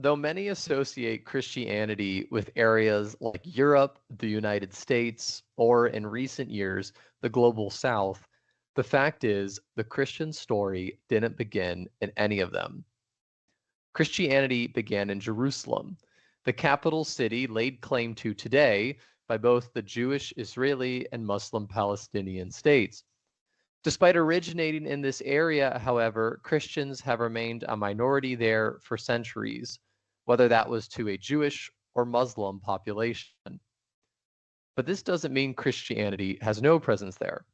though many associate Christianity with areas like Europe, the United States, or in recent years, the global South, the fact is the Christian story didn't begin in any of them. Christianity began in Jerusalem, the capital city laid claim to today by both the Jewish Israeli and Muslim Palestinian states. Despite originating in this area, however, Christians have remained a minority there for centuries, whether that was to a Jewish or Muslim population. But this doesn't mean Christianity has no presence there.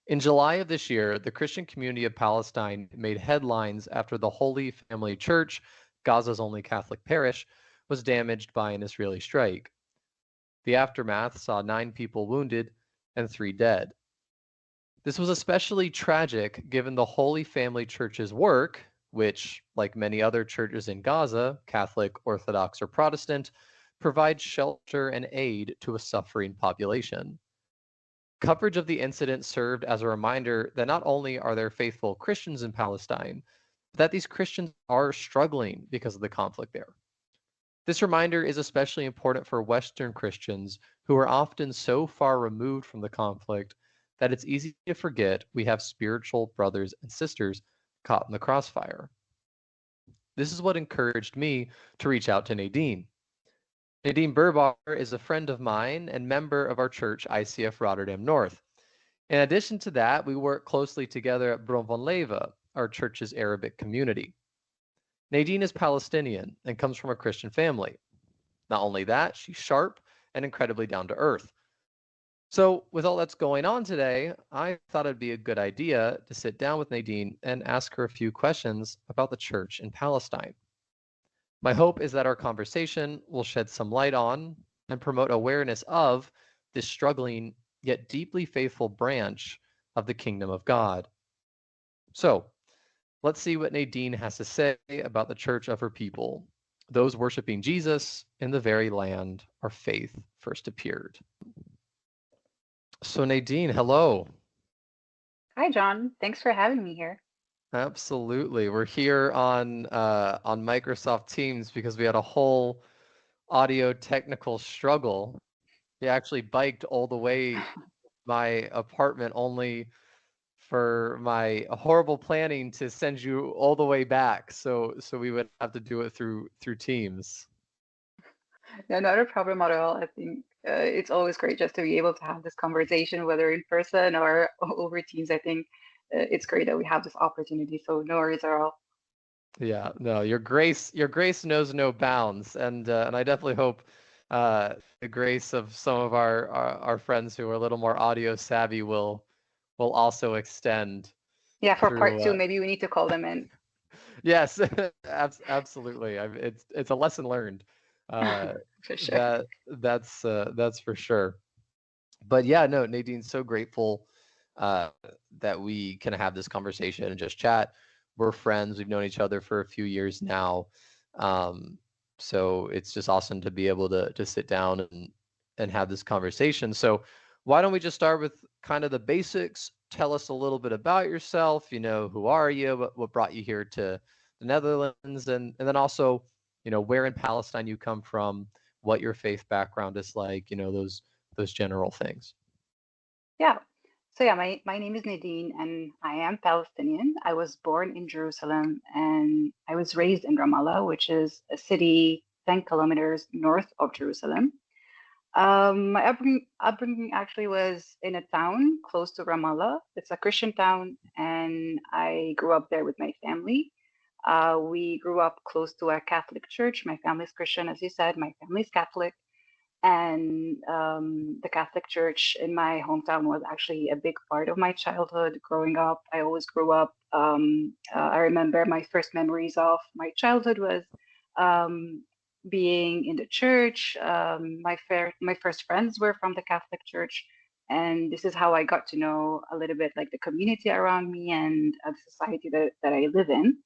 In July of this year, the Christian community of Palestine made headlines after the Holy Family Church, Gaza's only Catholic parish, was damaged by an Israeli strike. The aftermath saw 9 people wounded and 3 dead. This was especially tragic given the Holy Family Church's work, which, like many other churches in Gaza, Catholic, Orthodox, or Protestant, provides shelter and aid to a suffering population. Coverage of the incident served as a reminder that not only are there faithful Christians in Palestine, but that these Christians are struggling because of the conflict there. This reminder is especially important for Western Christians who are often so far removed from the conflict that it's easy to forget we have spiritual brothers and sisters caught in the crossfire. This is what encouraged me to reach out to Nadine. Nadine Burbar is a friend of mine and member of our church, ICF Rotterdam North. In addition to that, we work closely together at Bron van Leven, our church's Arabic community. Nadine is Palestinian and comes from a Christian family. Not only that, she's sharp and incredibly down to earth. So with all that's going on today, I thought it'd be a good idea to sit down with Nadine and ask her a few questions about the church in Palestine. My hope is that our conversation will shed some light on and promote awareness of this struggling yet deeply faithful branch of the kingdom of God. So let's see what Nadine has to say about the church of her people, those worshiping Jesus in the very land our faith first appeared. So Nadine, hello. Hi, John. Thanks for having me here. Absolutely. We're here on Microsoft Teams because we had a whole audio technical struggle. We actually biked all the way to my apartment only for my horrible planning to send you all the way back. So we would have to do it through Teams. No, not a problem at all. I think it's always great just to be able to have this conversation, whether in person or over Teams. I think it's great that we have this opportunity. So no worries at all. Yeah, no, your grace knows no bounds, and I definitely hope the grace of some of our friends who are a little more audio savvy will also extend Yeah, for part through. two, maybe we need to call them in. Yes, absolutely. It's a lesson learned. Uh, For sure. that's for sure. But yeah, no, Nadine, so grateful uh, that we can have this conversation and just chat. We're friends. We've known each other for a few years now. So it's just awesome to be able to sit down and have this conversation. So why don't we just start with kind of the basics? Tell us a little bit about yourself. Who are you? What brought you here to the Netherlands? And then also, where in Palestine you come from, what your faith background is like, those general things. Yeah. So yeah, my name is Nadine and I am Palestinian. I was born in Jerusalem and I was raised in Ramallah, which is a city 10 kilometers north of Jerusalem. My upbringing actually was in a town close to Ramallah. It's a Christian town, and I grew up there with my family. We grew up close to a Catholic church. My family's Christian, as you said. My family's Catholic, and the Catholic Church in my hometown was actually a big part of my childhood growing up. I always grew up. I remember my first memories of my childhood was um, being in the church. My first friends were from the Catholic Church, and this is how I got to know a little bit like the community around me and the society that I live in.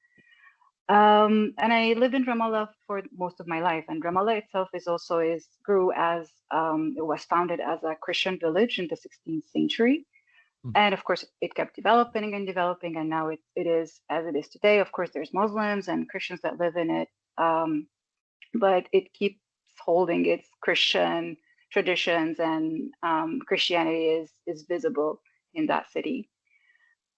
And I lived in Ramallah for most of my life. And Ramallah itself grew as it was founded as a Christian village in the 16th century. Mm. And of course, it kept developing and developing, and now it is as it is today. Of course, there's Muslims and Christians that live in it. but it keeps holding its Christian traditions, and Christianity is visible in that city.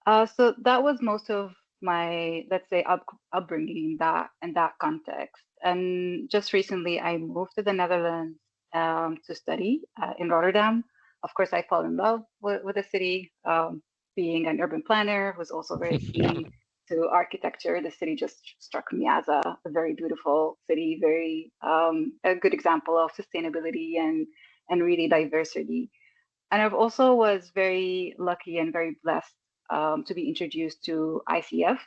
So that was most of my, let's say, upbringing in that context. And just recently, I moved to the Netherlands to study in Rotterdam. Of course, I fell in love with the city. Being an urban planner, was also very keen to architecture. The city just struck me as a very beautiful city, very a good example of sustainability and really diversity. And I've also was very lucky and very blessed to be introduced to ICF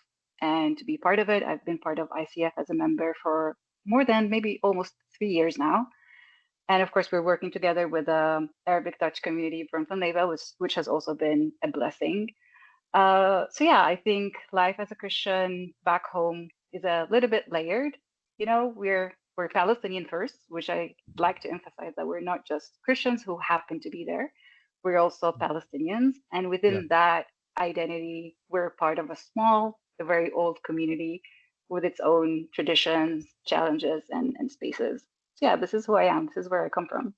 and to be part of it. I've been part of ICF as a member for more than maybe almost 3 years now. And of course, we're working together with the Arabic Dutch community from Vanleva, which has also been a blessing. So yeah, I think life as a Christian back home is a little bit layered. You know, we're Palestinian first, which I like to emphasize that we're not just Christians who happen to be there. We're also Palestinians, and Yeah. within that identity, we're part of a very old community with its own traditions, challenges, and spaces. So yeah, this is who I am. This is where I come from.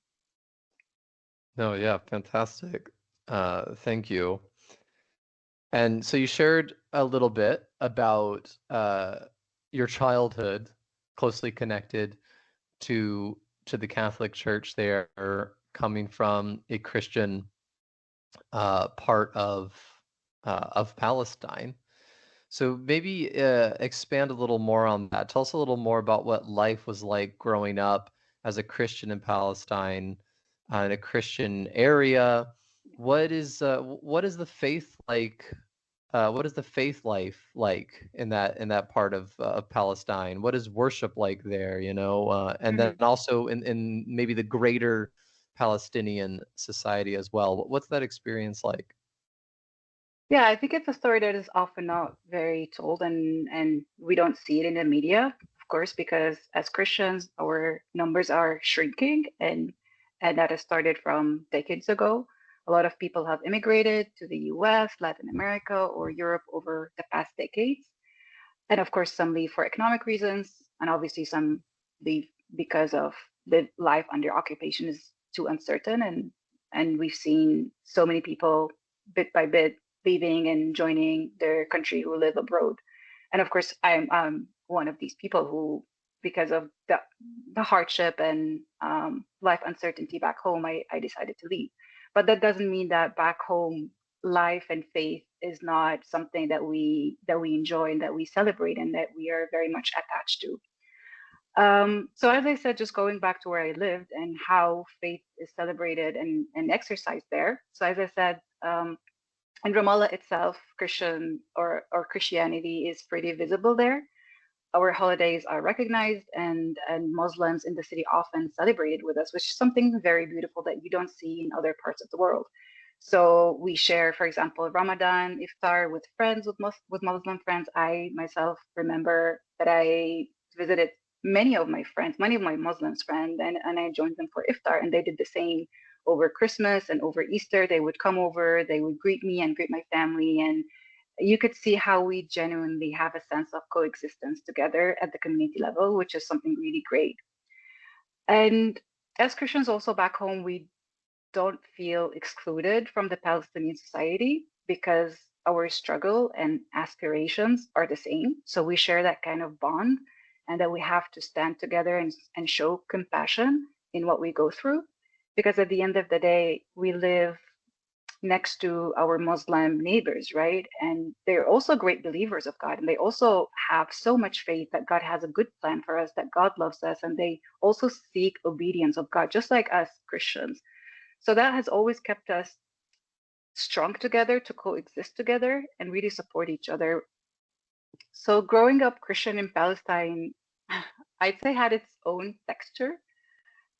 No, yeah, fantastic. Thank you. And so you shared a little bit about your childhood closely connected to the Catholic Church there, coming from a Christian part of Palestine. So maybe expand a little more on that. Tell us a little more about what life was like growing up as a Christian in Palestine, in a Christian area. What is the faith like? What is the faith life like in that part of Palestine? What is worship like there? And then Mhm. also in maybe the greater Palestinian society as well. What's that experience like? Yeah, I think it's a story that is often not very told, and we don't see it in the media, of course, because as Christians, our numbers are shrinking, and that has started from decades ago. A lot of people have immigrated to the US, Latin America, or Europe over the past decades. And of course, some leave for economic reasons, and obviously some leave because of the life under occupation is too uncertain. And we've seen so many people bit by bit leaving and joining their country who live abroad. And of course, I'm one of these people who, because of the hardship and life uncertainty back home, I decided to leave. But that doesn't mean that back home life and faith is not something that we enjoy and that we celebrate and that we are very much attached to. So as I said, just going back to where I lived and how faith is celebrated and exercised there. So as I said, in Ramallah itself, Christian or Christianity is pretty visible there. Our holidays are recognized, and Muslims in the city often celebrated with us, which is something very beautiful that you don't see in other parts of the world. So we share, for example, Ramadan iftar with friends, with Muslim friends. I myself remember that I visited many of my Muslims friends, and I joined them for iftar, and they did the same over Christmas and over Easter. They would come over, they would greet me and greet my family, and you could see how we genuinely have a sense of coexistence together at the community level, which is something really great. And as Christians also back home, we don't feel excluded from the Palestinian society because our struggle and aspirations are the same. So we share that kind of bond, and that we have to stand together and show compassion in what we go through. Because at the end of the day, we live next to our Muslim neighbors, right? And they're also great believers of God. And they also have so much faith that God has a good plan for us, that God loves us. And they also seek obedience of God, just like us Christians. So that has always kept us strong together to coexist together and really support each other. So growing up Christian in Palestine, I'd say had its own texture.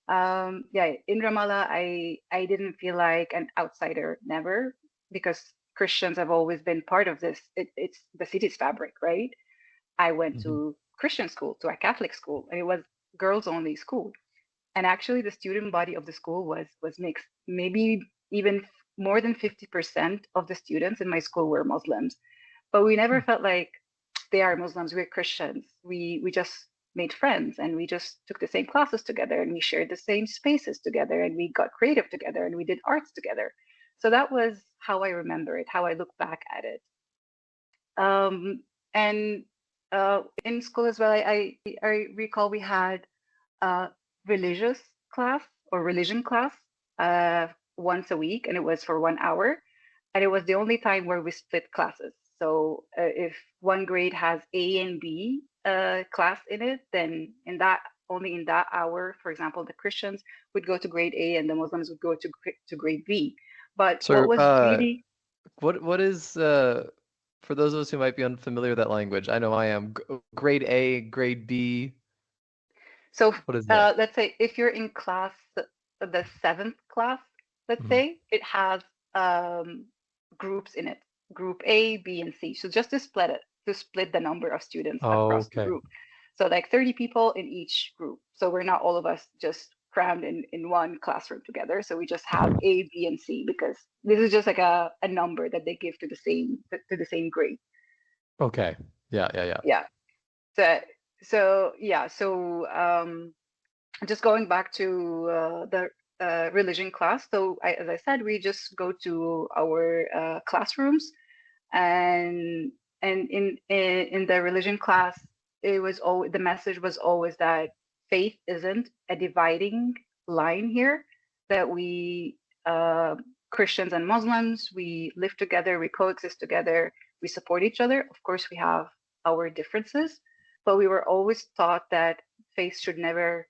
Yeah, in Ramallah, I didn't feel like an outsider, never, because Christians have always been part of this. It's the city's fabric, right? I went Mhm. to Christian school, to a Catholic school, and it was girls only school. And actually, the student body of the school was mixed. Maybe even more than 50% of the students in my school were Muslims, but we never felt like they are Muslims. We're Christians. We just made friends, and we just took the same classes together, and we shared the same spaces together, and we got creative together, and we did arts together. So that was how I remember it, how I look back at it. And in school as well, I recall we had a religious class or religion class uh, once a week, and it was for 1 hour. And it was the only time where we split classes. So if one grade has A and B class in it, then only in that hour, for example, the Christians would go to grade A and the Muslims would go to grade B. But what So, was really what is for those of us who might be unfamiliar with that language? I know I am. Grade A, grade B. so What is that? let's say if you're in class, the seventh class, let's Mhm. say it has um, groups in it, group A, B, and C. So just to split the number of students across the Okay. group. So like 30 people in each group. So we're not all of us just crammed in one classroom together. So we just have A, B, and C because this is just like a number that they give to the same grade. Okay. Yeah, yeah, yeah. Yeah. So so just going back to the religion class. So as I said, we just go to our classrooms, and in the religion class, it was always the message was always that faith isn't a dividing line here. That we Christians and Muslims, we live together, we coexist together, we support each other. Of course, we have our differences, but we were always taught that faith should never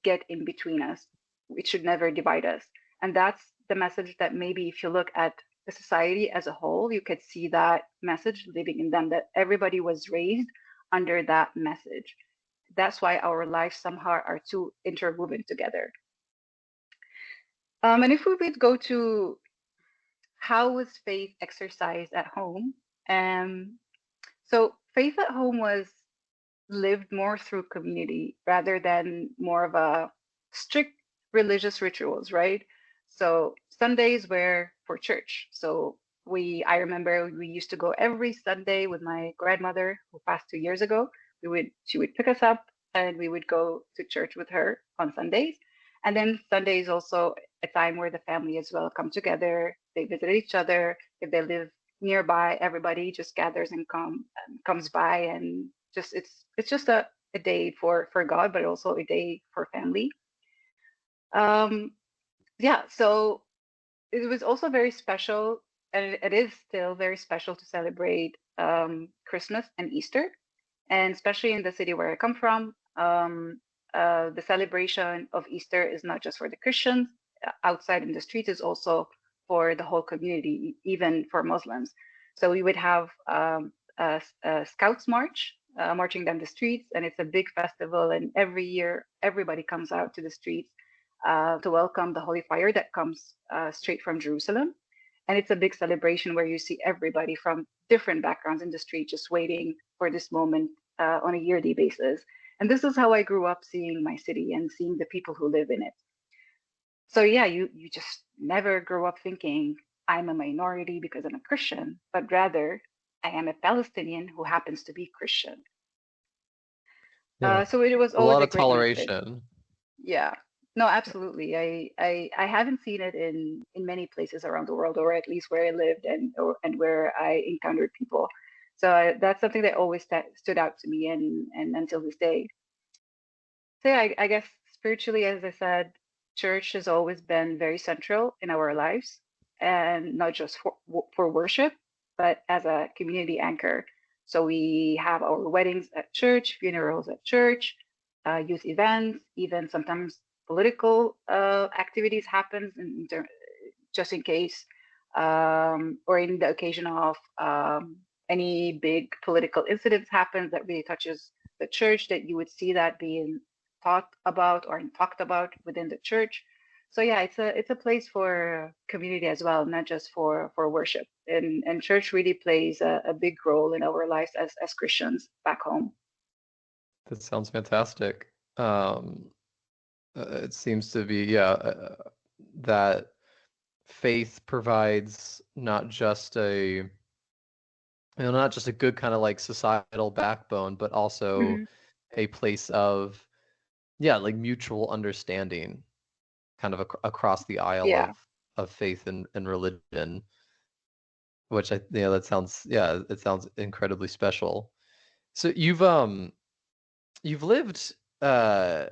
get in between us. It should never divide us. And that's the message that maybe if you look at the society as a whole, you could see that message living in them, that everybody was raised under that message. That's why our lives somehow are too interwoven together. And if we would go to how was faith exercised at home? So faith at home was lived more through community rather than more of a strict religious rituals, right? So Sundays were for church. So I remember we used to go every Sunday with my grandmother who passed 2 years ago. She would pick us up and we would go to church with her on Sundays. And then Sunday is also a time where the family as well come together. They visit each other. If they live nearby, everybody just gathers and comes by, and just it's just a day for God, but also a day for family. Um, yeah, so it was also very special, and it is still very special to celebrate Christmas and Easter, and especially in the city where I come from. The celebration of Easter is not just for the Christians outside in the streets; is also for the whole community, even for Muslims. So we would have a Scouts March, marching down the streets, and it's a big festival. And every year, everybody comes out to the streets to welcome the Holy Fire that comes straight from Jerusalem. And it's a big celebration where you see everybody from different backgrounds in the street just waiting for this moment on a yearly basis. And this is how I grew up seeing my city and seeing the people who live in it. So yeah, you just never grow up thinking I'm a minority because I'm a Christian, but rather I am a Palestinian who happens to be Christian. Yeah. So it was A always lot a of great message. toleration. Yeah. No, absolutely. I haven't seen it in many places around the world, or at least where I lived and where I encountered people. So that's something that always stood out to me, and until this day. So yeah, I guess spiritually, as I said, church has always been very central in our lives, and not just for worship, but as a community anchor. So we have our weddings at church, funerals at church, youth events, even sometimes political activities happens just in case, or in the occasion of any big political incidents happens that really touches the church, that you would see that being thought about or talked about within the church. So yeah, it's a place for community as well, not just for worship. And church really plays a big role in our lives as Christians back home. That sounds fantastic. Um, it seems to be, yeah, that faith provides not just not just a good kind of like societal backbone, but also Mhm. a place of, yeah, like mutual understanding, kind of across the aisle Yeah. of faith and religion, which that sounds, yeah, it sounds incredibly special. So you've lived uh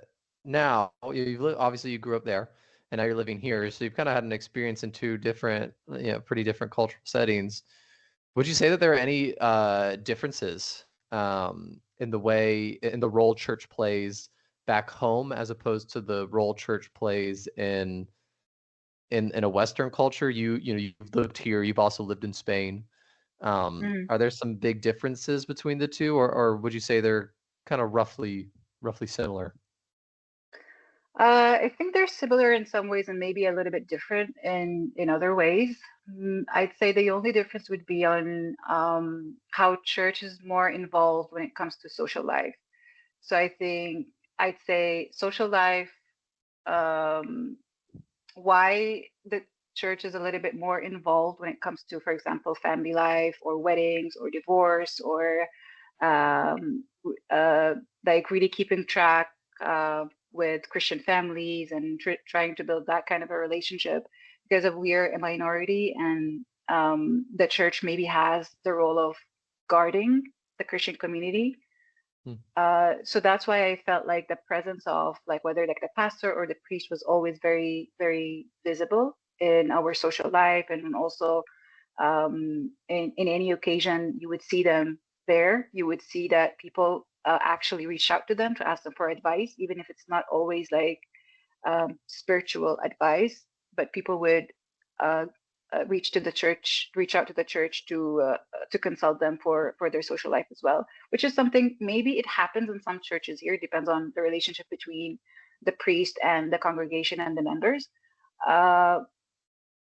now you've lived, obviously you grew up there and now you're living here, so you've kind of had an experience in two different, pretty different cultural settings. Would you say that there are any differences in the role church plays back home as opposed to the role church plays in a Western culture? You've lived here, you've also lived in Spain. Mhm. Are there some big differences between the two, or would you say they're kind of roughly similar? I think they're similar in some ways and maybe a little bit different in other ways. I'd say the only difference would be on how church is more involved when it comes to social life. So I think I'd say social life, um, why the church is a little bit more involved when it comes to, for example, family life or weddings or divorce or um, uh, like really keeping track with Christian families and trying to build that kind of a relationship because of we're a minority and the church maybe has the role of guarding the Christian community. Hmm. So that's why I felt like the presence of like whether like the pastor or the priest was always very, very visible in our social life and also in any occasion you would see them there. You would see that people actually reach out to them to ask them for advice, even if it's not always like spiritual advice, but people would uh, reach out to the church to consult them for their social life as well, which is something maybe it happens in some churches here. It depends on the relationship between the priest and the congregation and the members. Uh,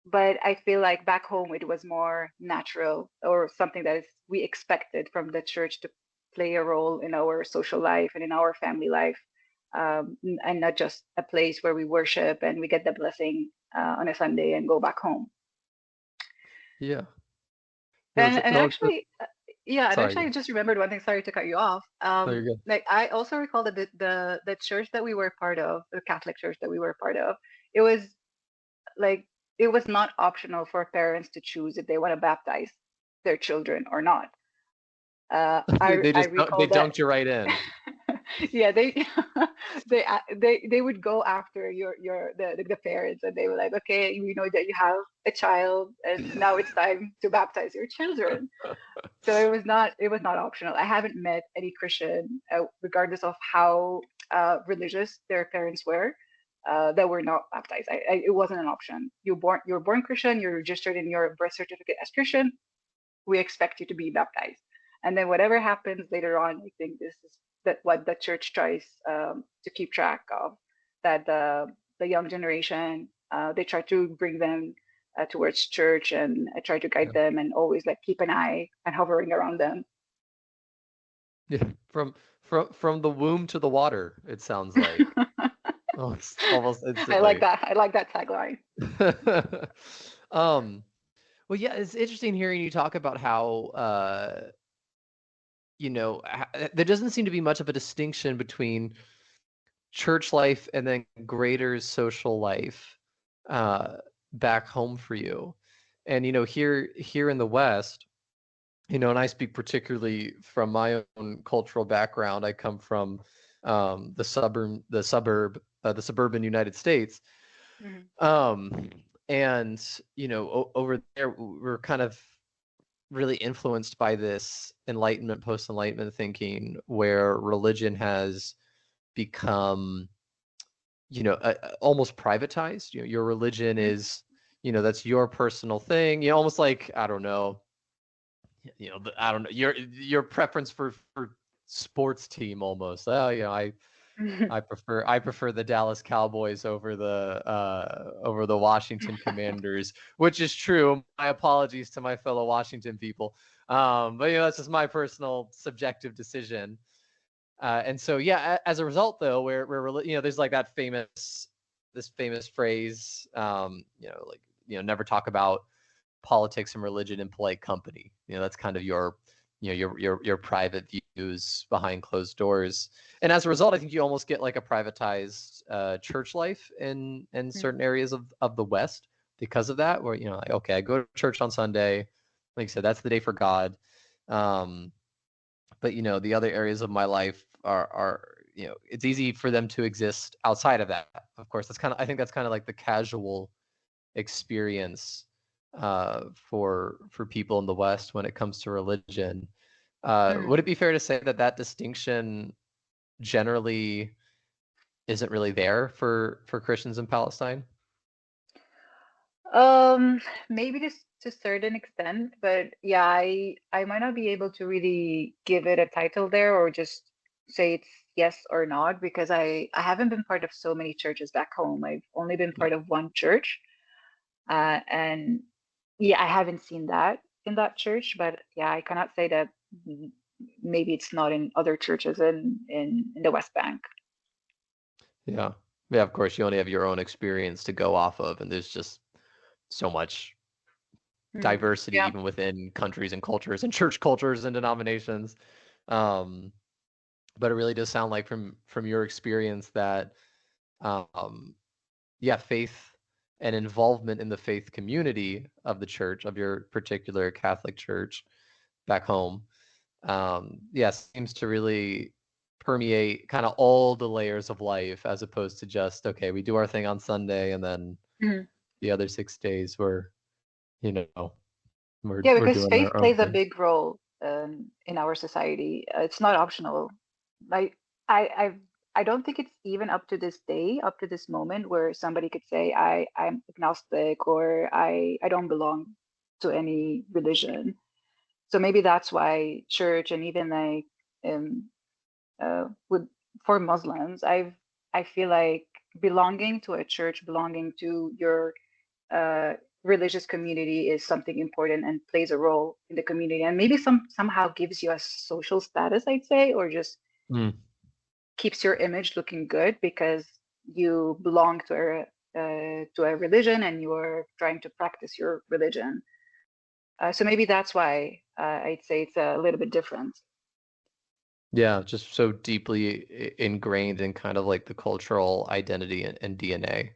but I feel like back home it was more natural or something that is we expected from the church to play a role in our social life and in our family life, and not just a place where we worship and we get the blessing on a Sunday and go back home. Yeah. Yeah, And and actually, yeah, and sorry. actually, I just remembered one thing. Sorry to cut you off. No, you're good. Like I also recall that the church that we were part of, the Catholic church that we were part of, it was like it was not optional for parents to choose if they want to baptize their children or not. I They recall that. dunked you right in. Yeah, they they would go after the parents and they were like, okay, we know that you have a child and now it's time to baptize your children. So it was not optional. I haven't met any Christian, regardless of how religious their parents were, that were not baptized. It wasn't an option. You're born Christian. You're registered in your birth certificate as Christian. We expect you to be baptized. And then whatever happens later on, I think this is that what the church tries to keep track of. That the young generation, they try to bring them towards church and try to guide Yeah. them and always like keep an eye and hovering around them. Yeah. From the womb to the water, it sounds like. Almost I like instantly. that. I like that tagline. um, well, yeah, it's interesting hearing you talk about how there doesn't seem to be much of a distinction between church life and then greater social life uh, back home for you. And here in the West, and I speak particularly from my own cultural background. I come from the suburban United States, Mhm. um, and over there we're kind of really influenced by this Enlightenment, post-Enlightenment thinking, where religion has become almost privatized. Your religion Mhm. is, that's your personal thing. Almost like, I don't know, I don't know, your preference for sports team almost. Oh, I prefer the Dallas Cowboys over the Washington Commanders, which is true. My apologies to my fellow Washington people. But that's just my personal subjective decision. And so, yeah, as a result, though, there's like this famous phrase, never talk about politics and religion in polite company. That's kind of your private views behind closed doors. And as a result, I think you almost get like a privatized church life in certain areas of the West because of that, where like, okay, I go to church on Sunday, like I said, that's the day for God. But the other areas of my life are it's easy for them to exist outside of that. Of course, I think that's kind of like the casual experience for people in the West when it comes to religion. Would it be fair to say that distinction generally isn't really there for Christians in Palestine? Um, Maybe to a certain extent, but yeah, I might not be able to really give it a title there or just say it's yes or not because I haven't been part of so many churches back home. I've only been Yeah. part of one church, and yeah, I haven't seen that in that church, but yeah, I cannot say that maybe it's not in other churches in the West Bank. Yeah. Yeah, of course, you only have your own experience to go off of, and there's just so much diversity Yeah. even within countries and cultures and church cultures and denominations. Um, but it really does sound like from your experience that um, yeah, faith and involvement in the faith community of the church, of your particular Catholic church back home, yeah, seems to really permeate kind of all the layers of life as opposed to just, okay, we do our thing on Sunday and then Mhm. the other 6 days you know, Yeah, we're because doing faith our own plays a thing. big role in our society. It's not optional. Like I I don't think it's even up to this day, up to this moment, where somebody could say I'm agnostic or I don't belong to any religion. So maybe that's why church and even like um with for Muslims, I feel like belonging to a church, belonging to your uh, religious community is something important and plays a role in the community and maybe somehow gives you a social status, I'd say, or just Mm. keeps your image looking good because you belong to a religion and you're trying to practice your religion. So maybe that's why I'd say it's a little bit different. Yeah, just so deeply ingrained in kind of like the cultural identity and DNA.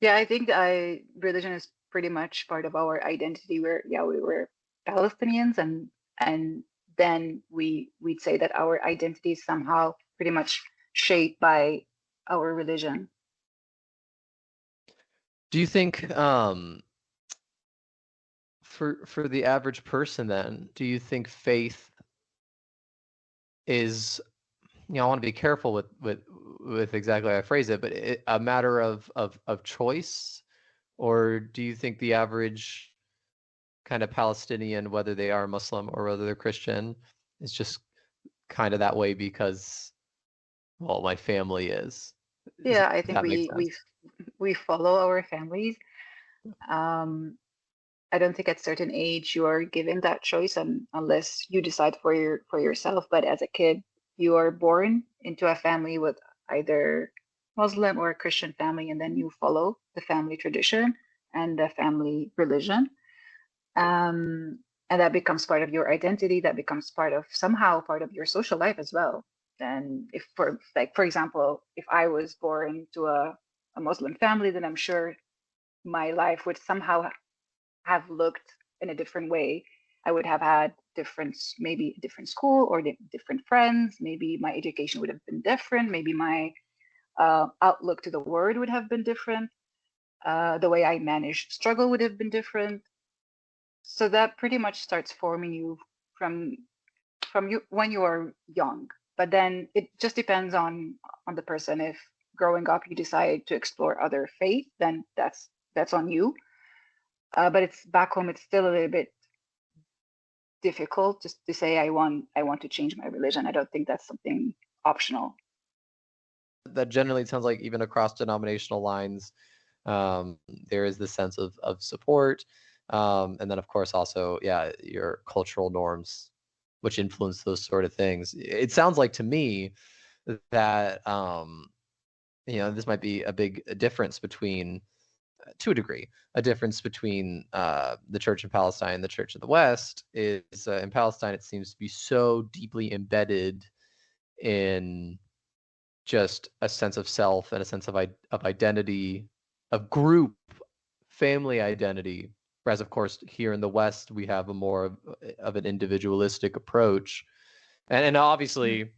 Yeah, I think religion is pretty much part of our identity. We were Palestinians, and then we'd say that our identity is somehow pretty much shaped by our religion. Do you think for the average person then, do you think faith is, I want to be careful with exactly how I phrase it, but a matter of choice, or do you think the average kind of Palestinian, whether they are Muslim or whether they're Christian, is just kind of that way because, well, my family is. Yeah, I If think that makes sense. we follow our families. Um, I don't think at certain age you are given that choice unless you decide for yourself. But as a kid, you are born into a family with either Muslim or a Christian family, and then you follow the family tradition and the family religion. And that becomes part of your identity, that becomes part of somehow part of your social life as well. And if for example, if I was born to a Muslim family, then I'm sure my life would somehow have looked in a different way. I would have had maybe a different school or different friends. Maybe my education would have been different. Maybe my outlook to the world would have been different. The way I managed struggle would have been different. So that pretty much starts forming you from you when you are young. But then it just depends on the person. If growing up you decide to explore other faith, then that's on you. But it's back home. It's still a little bit difficult just to say I want to change my religion. I don't think that's something optional. That generally sounds like even across denominational lines, there is this sense of support. And then, of course, also, yeah, your cultural norms, which influence those sort of things. It sounds like to me that, this might be a big difference between to a degree, a difference between the church in Palestine and the church in the West is in Palestine, it seems to be so deeply embedded in just a sense of self and a sense of identity, of group, family identity. Whereas, of course, here in the West, we have a more of an individualistic approach. And obviously,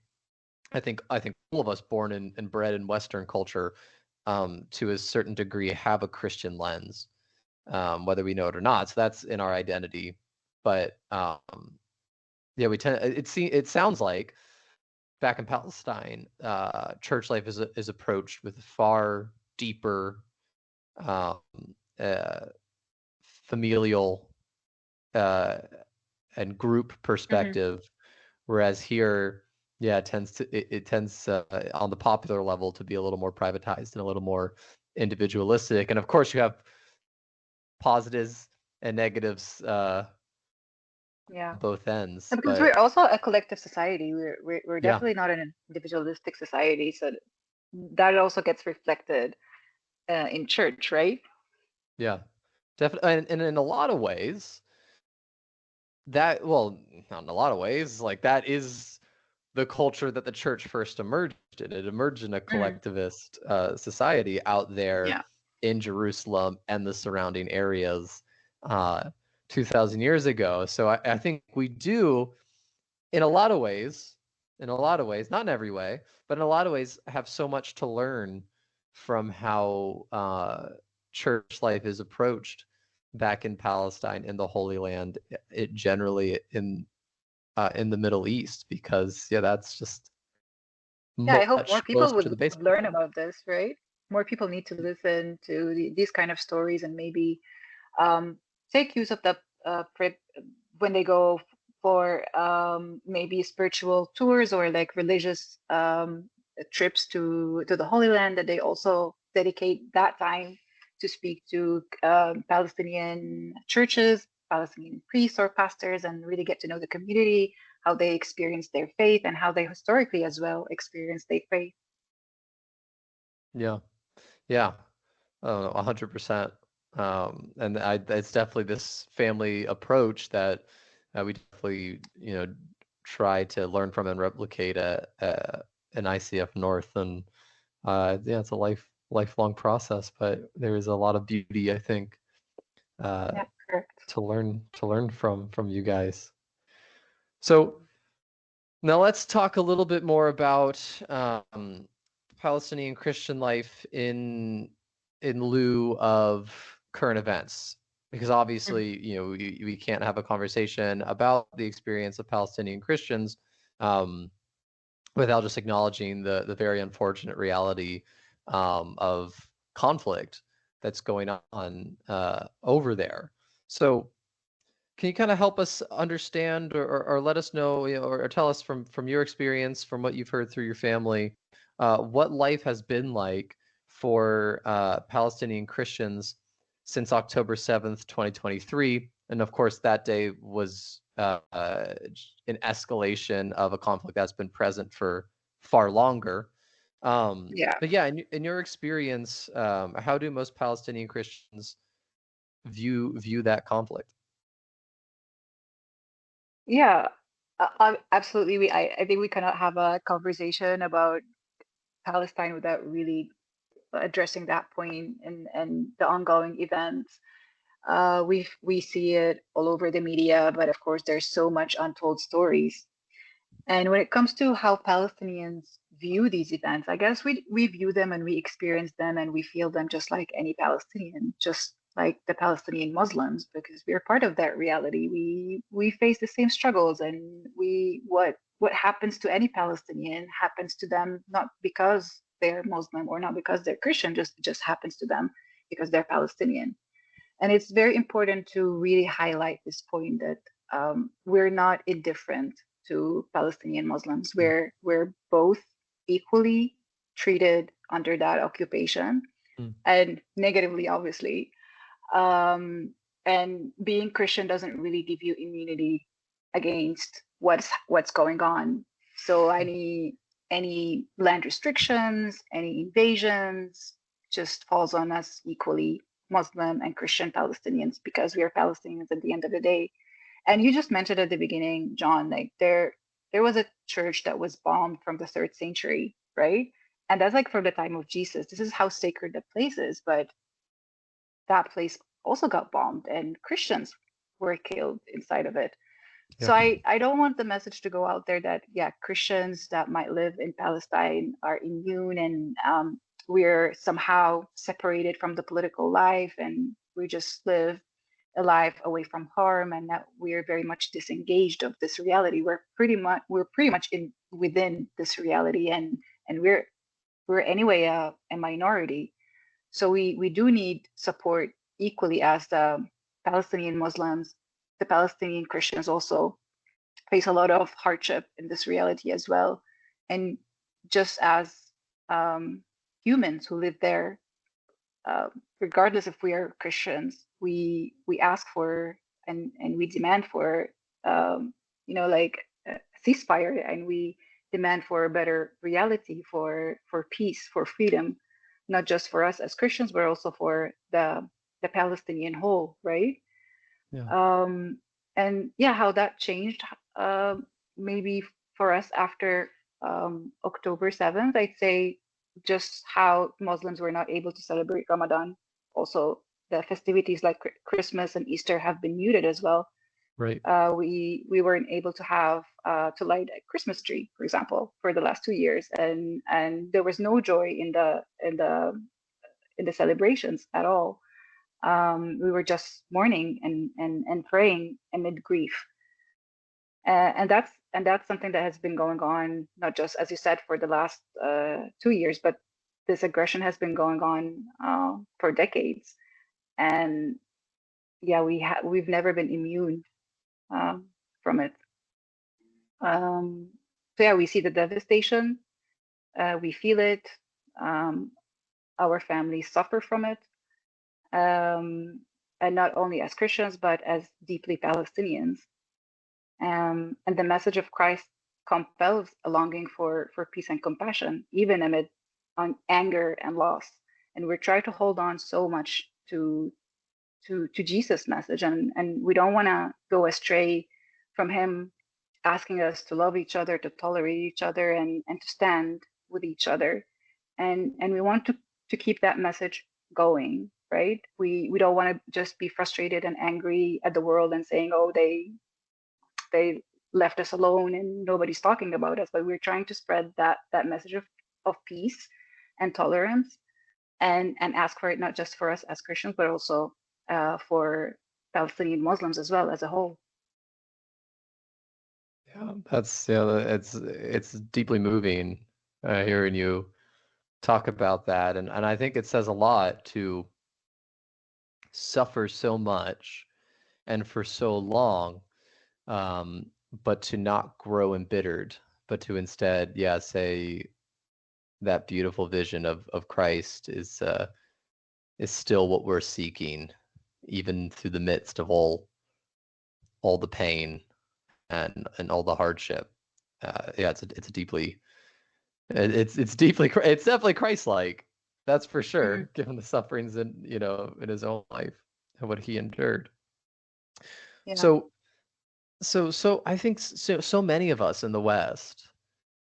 I think all of us born and bred in Western culture, to a certain degree, have a Christian lens, whether we know it or not. So that's in our identity. But yeah, we tend. It sounds like back in Palestine, church life is approached with far deeper um, uh, familial and group Mm-hmm. perspective, whereas here, yeah, it tends on the popular level to be a little more privatized and a little more individualistic. And of course, you have positives and negatives Yeah. on both ends. And because we're But also a collective society, we're yeah, definitely not an individualistic society. So that also gets reflected in church, right? yeah, definitely. And in a lot of ways, that well, not in a lot of ways, like that is the culture that the church first emerged in. It emerged in a Mm. collectivist society out there Yeah. in Jerusalem and the surrounding areas uh, 2,000 years ago. So I think we do, in a lot of ways, not in every way, but in a lot of ways, have so much to learn from how church life is approached back in Palestine, in the Holy Land, it generally in the Middle East, because yeah, that's just Yeah, I hope more much people closer to would, the base. would learn about this, right? More people need to listen to these kind of stories and maybe take use of the when they go for maybe spiritual tours or like religious trips to the Holy Land, that they also dedicate that time to speak to Palestinian churches, Palestinian priests or pastors, and really get to know the community, how they experience their faith, and how they historically as well experience their faith. Yeah, yeah, 100%. And it's definitely this family approach that we definitely, try to learn from and replicate in ICF North. And yeah, it's a lifelong process, but there is a lot of beauty, I think, uh, Yeah, correct. to learn from you guys. So now let's talk a little bit more about Palestinian Christian life in lieu of current events, because Mhm. obviously, we can't have a conversation about the experience of Palestinian Christians um, without just acknowledging the very unfortunate reality of conflict that's going on over there. So can you kind of help us understand, or let us know, or tell us from your experience, from what you've heard through your family, what life has been like for Palestinian Christians since October 7th, 2023? And of course, that day was an escalation of a conflict that's been present for far longer. Yeah. But yeah, in your experience, how do most Palestinian Christians view that conflict? Yeah, absolutely. I think we cannot have a conversation about Palestine without really addressing that point and the ongoing events. We see it all over the media, but of course, there's so much untold stories. And when it comes to how Palestinians view these events, I guess we view them and we experience them and we feel them just like any Palestinian, just like the Palestinian Muslims, because we're part of that reality. We face the same struggles, and we what happens to any Palestinian happens to them not because they're Muslim or not because they're Christian, just happens to them because they're Palestinian. And it's very important to really highlight this point that we're not indifferent to Palestinian Muslims. We're both equally treated under that occupation, Mm, and negatively, obviously. Um, and being Christian doesn't really give you immunity against what's going on. So any land restrictions, any invasions, just falls on us equally. Muslim and Christian Palestinians because we are Palestinians at the end of the day. And you just mentioned at the beginning, John, like there was a church that was bombed from the third century, right? And that's like from the time of Jesus. This is how sacred the place is, but that place also got bombed and Christians were killed inside of it. Yeah. So I don't want the message to go out there that, yeah, Christians that might live in Palestine are immune and we're somehow separated from the political life and we just live a life away from harm and that we're very much disengaged of this reality. We're pretty much in within this reality and we're anyway a minority. So we do need support equally as the Palestinian Muslims. The Palestinian Christians also face a lot of hardship in this reality as well. And just as um, humans who live there, uh, regardless if we are Christians, we ask for and we demand for like a ceasefire, and we demand for a better reality, for peace, for freedom, not just for us as Christians, but also for the Palestinian whole, right? Yeah. Um, and yeah, how that changed, maybe for us after October 7th, I'd say just how Muslims were not able to celebrate Ramadan. Also, the festivities like Christmas and Easter have been muted as well. Right. We weren't able to have to light a Christmas tree, for example, for the last 2 years, and there was no joy in the celebrations at all. We were just mourning and praying amid grief. And that's something that has been going on, not just as you said for the last 2 years, but this aggression has been going on for decades. And yeah, we've never been immune um, from it. So yeah, we see the devastation, we feel it. Um, our families suffer from it, and not only as Christians but as deeply Palestinians. And the message of Christ compels a longing for peace and compassion, even amid anger and loss. And we're trying to hold on so much to Jesus' message, and we don't want to go astray from Him asking us to love each other, to tolerate each other, and to stand with each other. And we want to keep that message going, right? We don't want to just be frustrated and angry at the world and saying, oh, they left us alone and nobody's talking about us, but we're trying to spread that message of peace and tolerance, and ask for it not just for us as Christians but also for Palestinian Muslims as well as a whole. Yeah. It's deeply moving hearing you talk about that, and I think it says a lot to suffer so much and for so long, um, but to not grow embittered, but to instead, yeah, say that beautiful vision of Christ is still what we're seeking, even through the midst of all the pain and all the hardship. Yeah, it's a deeply it's deeply it's definitely Christ-like. That's for Mm, sure, given the sufferings in his own life and what he endured. yeah. So so I think so many of us in the West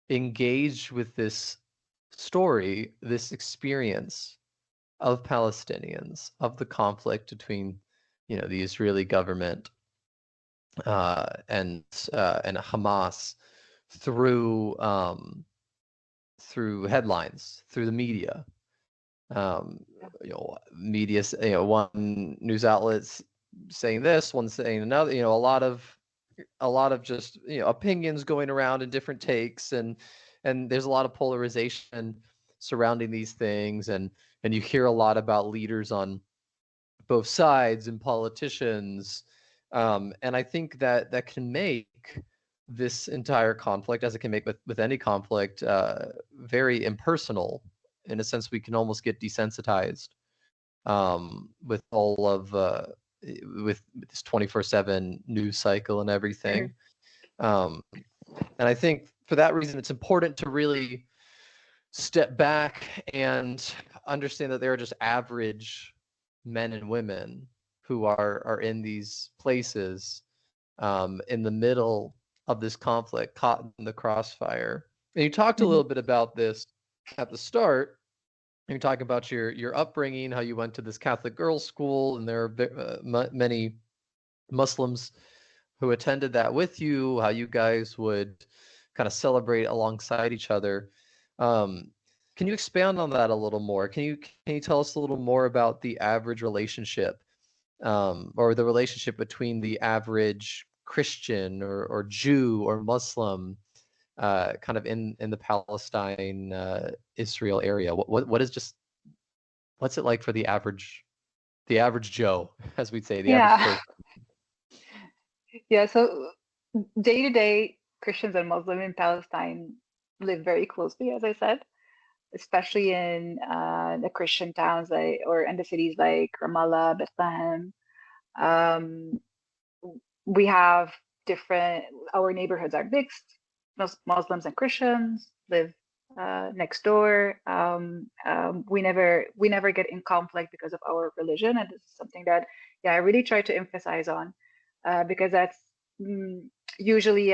engage with this story, this experience of Palestinians, of the conflict between, the Israeli government and Hamas through through headlines, through the media. Um, media, one news outlets saying this, one saying another. A lot of just opinions going around and different takes, and there's a lot of polarization surrounding these things, and you hear a lot about leaders on both sides and politicians, and I think that can make this entire conflict, as it can make with any conflict, very impersonal. In a sense, we can almost get desensitized with all of with this 24/7 news cycle and everything. Mm, Um, and I think for that reason, it's important to really step back and understand that there are just average men and women who are in these places in the middle of this conflict, caught in the crossfire. And you talked a Mhm. little bit about this at the start. You're talking about your upbringing, how you went to this Catholic girls' school, and there are many Muslims who attended that with you, how you guys would kind of celebrate alongside each other. Um, can you expand on that a little more? Can you tell us a little more about the average relationship, or the relationship between the average Christian or Jew or Muslim, kind of in the Palestine Israel area? What is just what's it like for the average Joe, as we'd say, the average Yeah. person? Yeah. So day to day, Christians and Muslims in Palestine live very closely, as I said, especially in the Christian towns or in the cities like Ramallah, Bethlehem. Um, we have our neighborhoods are mixed. Muslims and Christians live next door. We never get in conflict because of our religion, and this is something that, yeah, I really try to emphasize on, because that's mm, usually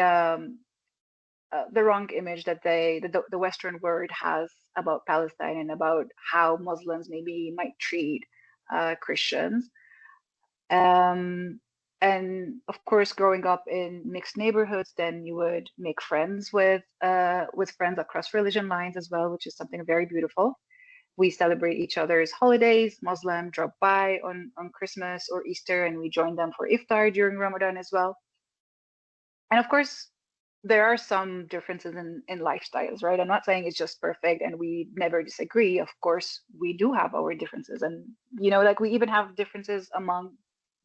the wrong image that the Western world has about Palestine and about how Muslims maybe might treat Christians. Um, and of course, growing up in mixed neighborhoods, then you would make friends with friends across religion lines as well, which is something very beautiful. We celebrate each other's holidays. Muslim drop by on Christmas or Easter, and we join them for iftar during Ramadan as well. And of course, there are some differences in lifestyles, right? I'm not saying it's just perfect and we never disagree. Of course, we do have our differences. And, like we even have differences among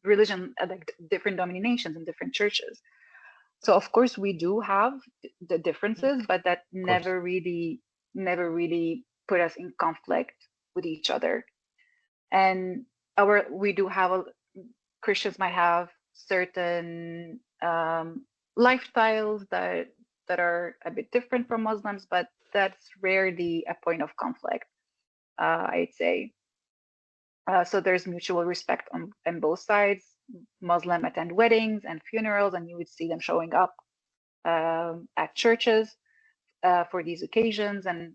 religion, like different denominations and different churches. So of course we do have the Yeah, differences, but that of course. never really put us in conflict with each other. And we do have Christians might have certain lifestyles that are a bit different from Muslims, but that's rarely a point of conflict, I'd say. So there's mutual respect on both sides. Muslim attend weddings and funerals, and you would see them showing up at churches for these occasions, and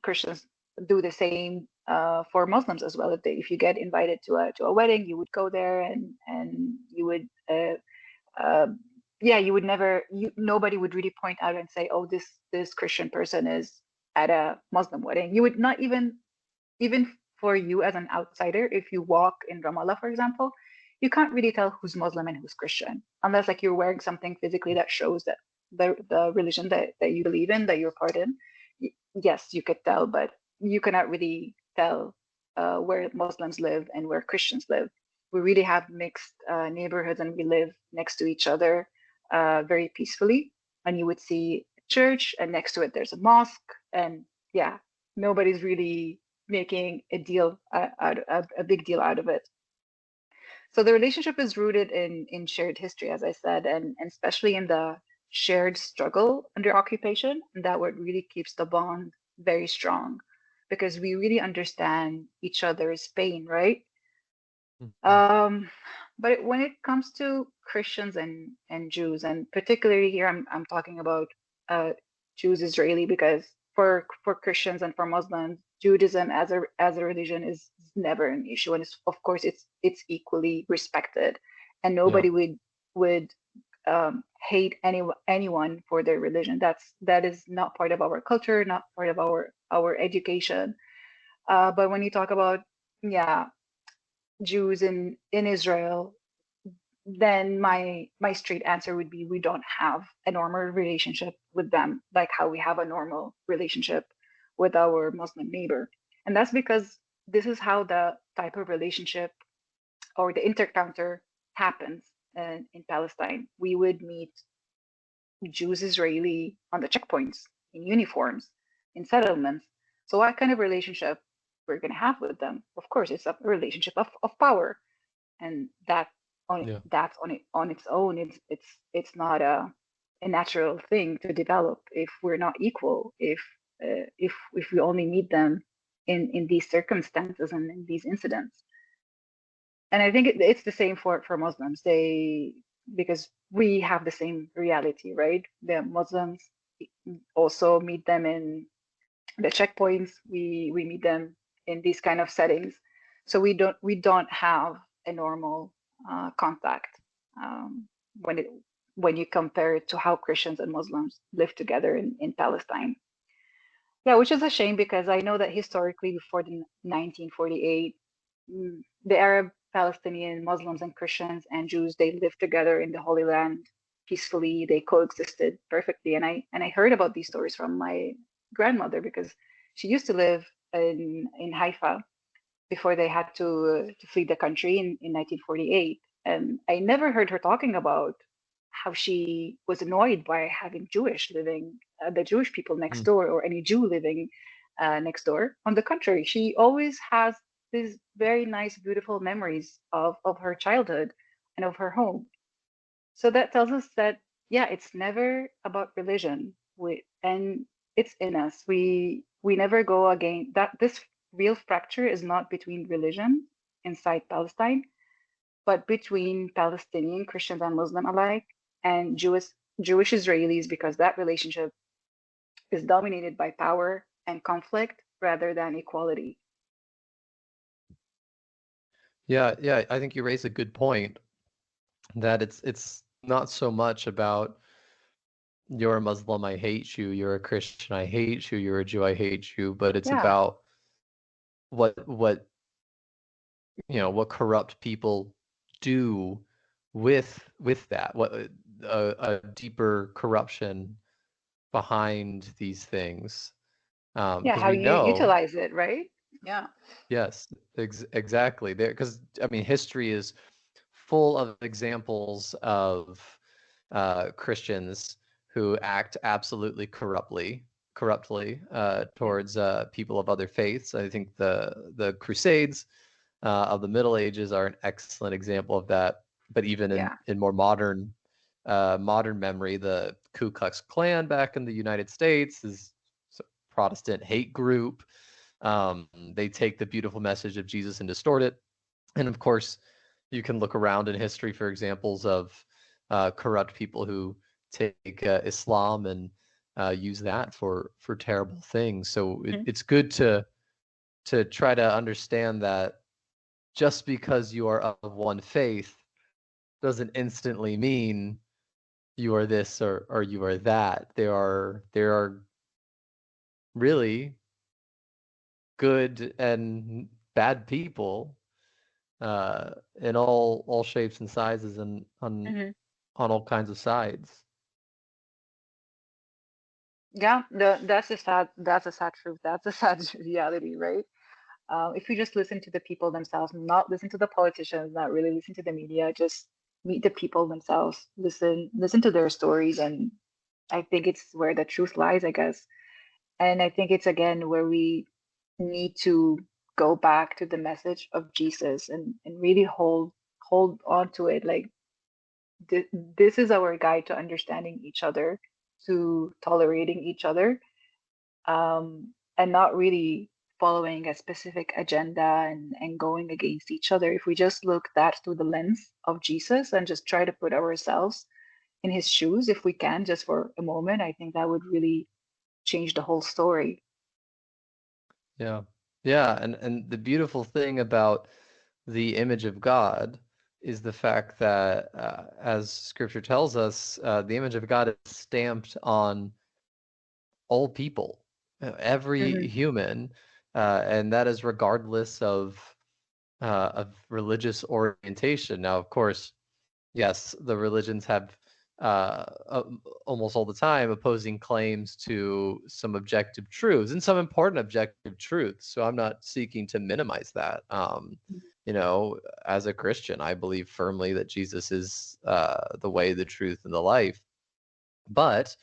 Christians do the same for Muslims as well. If you get invited to a wedding, you would go there, and you would uh, yeah, you would never nobody would really point out and say, oh, this Christian person is at a Muslim wedding. You would not even for you as an outsider, if you walk in Ramallah, for example, you can't really tell who's Muslim and who's Christian unless like you're wearing something physically that shows that the religion that you believe in, that you're part in. Yes, you could tell, but you cannot really tell where Muslims live and where Christians live. We really have mixed neighborhoods, and we live next to each other very peacefully. And you would see a church, and next to it there's a mosque, and yeah, nobody's really making a big deal out of it. So the relationship is rooted in shared history, as I said, and especially in the shared struggle under occupation. And that what really keeps the bond very strong, because we really understand each other's pain, right? Mhm. Um, but when it comes to Christians and Jews, and particularly here, I'm talking about Jews Israeli, because for Christians and for Muslims, Judaism as a religion is never an issue, and of course it's equally respected, and Yeah. nobody would hate anyone for their religion. That is not part of our culture, not part of our education. But when you talk about, yeah, Jews in Israel, then my straight answer would be we don't have a normal relationship with them like how we have a normal relationship with our Muslim neighbor. And that's because this is how the type of relationship or the intercounter happens in Palestine. We would meet Jews Israeli on the checkpoints, in uniforms, in settlements. So what kind of relationship we're going to have with them? Of course, it's a relationship of power, and Yeah. that's on its own, it's not a natural thing to develop if we're not equal, if we only meet them in these circumstances and in these incidents. And I think it's the same for Muslims. Because we have the same reality, right? The Muslims also meet them in the checkpoints. We meet them in these kind of settings. So we don't have a normal contact um, when it when you compare it to how Christians and Muslims live together in Palestine. Yeah, which is a shame because I know that historically before the 1948, the Arab, Palestinian, Muslims and Christians and Jews, they lived together in the Holy Land peacefully. They coexisted perfectly. And I heard about these stories from my grandmother because she used to live in Haifa before they had to flee the country in 1948. And I never heard her talking about how she was annoyed by having the Jewish people next Mm. door, or any Jew living next door. On the contrary, she always has these very nice, beautiful memories of her childhood and of her home. So that tells us that, yeah, it's never about religion. And it's in us. We never go again. That this real fracture is not between religion inside Palestine, but between Palestinian Christians and Muslim alike, and Jewish Israelis, because that relationship is dominated by power and conflict rather than equality. Yeah, yeah, I think you raise a good point that it's not so much about you're a Muslim, I hate you, you're a Christian, I hate you, you're a Jew, I hate you, but it's Yeah, about what what corrupt people do with that, what a deeper corruption behind these things. yeah, Because how we you know, utilize it, right? Yeah, yes, exactly there, because I mean, history is full of examples of Christians who act absolutely corruptly yeah, towards people of other faiths. I think the Crusades of the Middle Ages are an excellent example of that. But even yeah. in more modern memory, the Ku Klux Klan back in the United States is a Protestant hate group. They take the beautiful message of Jesus and distort it. And of course, you can look around in history for examples of corrupt people who take Islam and use that for terrible things. So Mhm. it's good to try to understand that just because you are of one faith doesn't instantly mean you are this or you are that. There are really good and bad people in all shapes and sizes and Mhm. on all kinds of sides. Yeah, that's a sad truth. That's a sad reality, right? If you just listen to the people themselves, not listen to the politicians, not really listen to the media, just meet the people themselves, listen to their stories, and I think it's where the truth lies, I guess. And I think it's again where we need to go back to the message of Jesus and really hold on to it. Like this is our guide to understanding each other, to tolerating each other, and not really following a specific agenda and going against each other. If we just look that through the lens of Jesus and just try to put ourselves in his shoes, if we can, just for a moment, I think that would really change the whole story. Yeah. Yeah, and the beautiful thing about the image of God is the fact that, as Scripture tells us, the image of God is stamped on all people, every Hmm. human, and that is regardless of religious orientation. Now, of course, yes, the religions have almost all the time opposing claims to some objective truths and some important objective truths. So I'm not seeking to minimize that. As a Christian, I believe firmly that Jesus is the way, the truth, and the life. But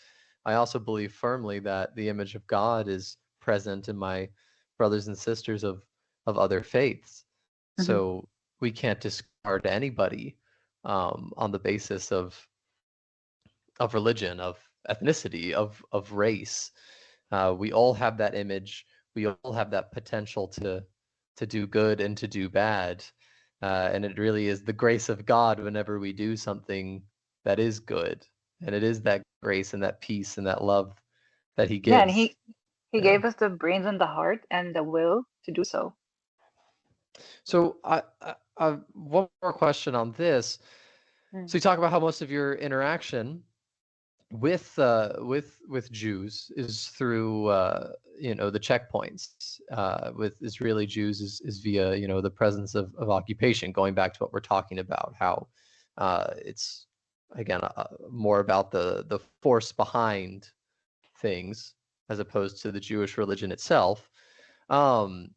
I also believe firmly that the image of God is present in my brothers and sisters of other faiths. Hmm. So we can't discard anybody on the basis of religion, of ethnicity, of race. We all have that image. We all have that potential to do good and to do bad. And it really is the grace of God whenever we do something that is good. And it is that grace and that peace and that love that he Yeah, and gives. he Yeah. gave us the brains and the heart and the will to do so. So one more question on this. Mm. So you talk about how most of your interaction with Jews is through the checkpoints with Israeli Jews is via the presence of occupation. Going back to what we're talking about, how it's again more about the force behind things as opposed to the Jewish religion itself. Um,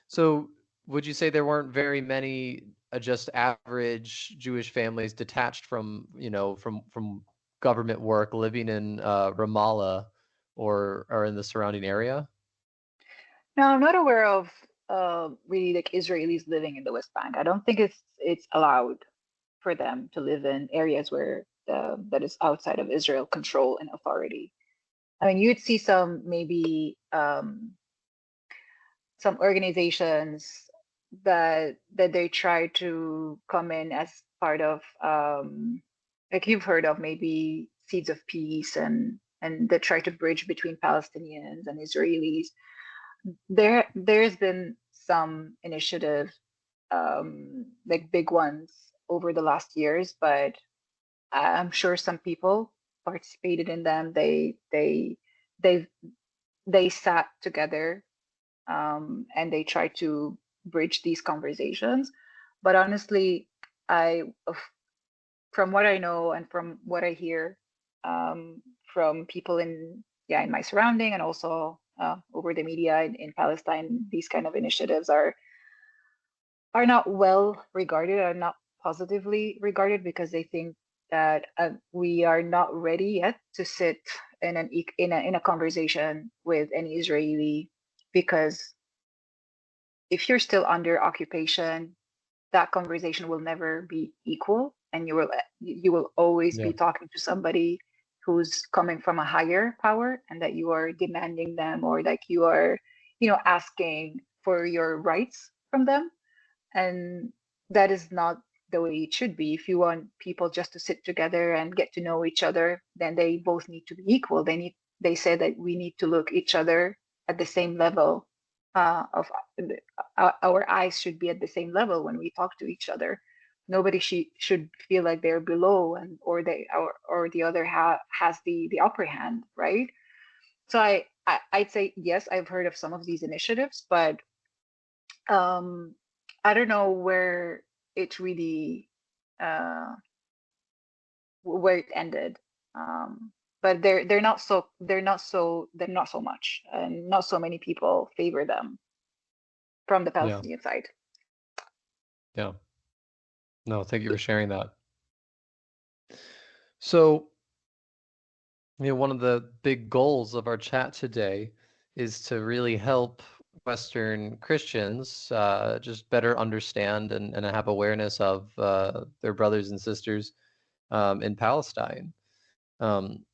so would you say there weren't very many just average Jewish families detached from, from government work living in Ramallah or in the surrounding area? Now, I'm not aware of really like Israelis living in the West Bank. I don't think it's allowed for them to live in areas where that is outside of Israel control and authority. I mean, you'd see some maybe some organizations that they try to come in as part of like you've heard of maybe Seeds of Peace and they try to bridge between Palestinians and Israelis. There's been some initiative like big ones over the last years, but I'm sure some people participated in them. They they sat together and they try to bridge these conversations. But honestly, I from what I know and from what I hear from people in in my surrounding and also over the media in Palestine, these kind of initiatives are not well regarded, are not positively regarded because they think that we are not ready yet to sit in a conversation with any Israeli because if you're still under occupation, that conversation will never be equal, and you will always Yeah. be talking to somebody who's coming from a higher power, and that you are demanding them or like you are, asking for your rights from them, and that is not the way it should be. If you want people just to sit together and get to know each other, then they both need to be equal. They say that we need to look each other at the same level of our eyes should be at the same level when we talk to each other. Nobody should feel like they're below and or the other has the upper hand, right? So I'd say yes, I've heard of some of these initiatives, but um, I don't know it really uh, where it ended. But they're not so much, and not so many people favor them from the Yeah. Palestinian side. Yeah. No, thank you for sharing that. So, one of the big goals of our chat today is to really help Western Christians just better understand and have awareness of their brothers and sisters in Palestine. Um,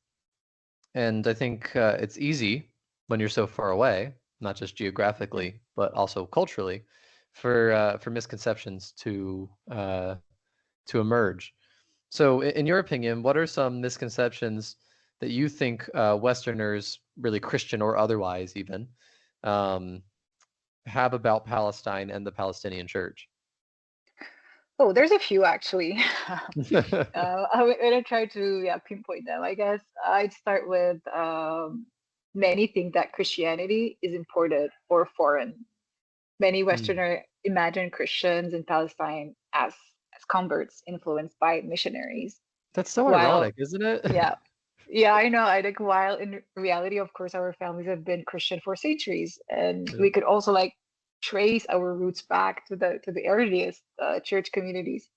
and I think it's easy when you're so far away, not just Mm. geographically, but also culturally, for misconceptions to emerge. So, in your opinion, what are some misconceptions that you think Westerners, really Christian or otherwise, even um, have about Palestine and the Palestinian Church? Oh, there's a few actually. I'm gonna try to pinpoint them. I guess I'd start with many think that Christianity is imported or foreign. Many Hmm. Westerner imagine Christians in Palestine as converts influenced by missionaries. That's so While ironic, isn't it? yeah, yeah, I know. I think while in reality, of course, our families have been Christian for centuries, and Yeah. we could also like trace our roots back to the earliest church communities.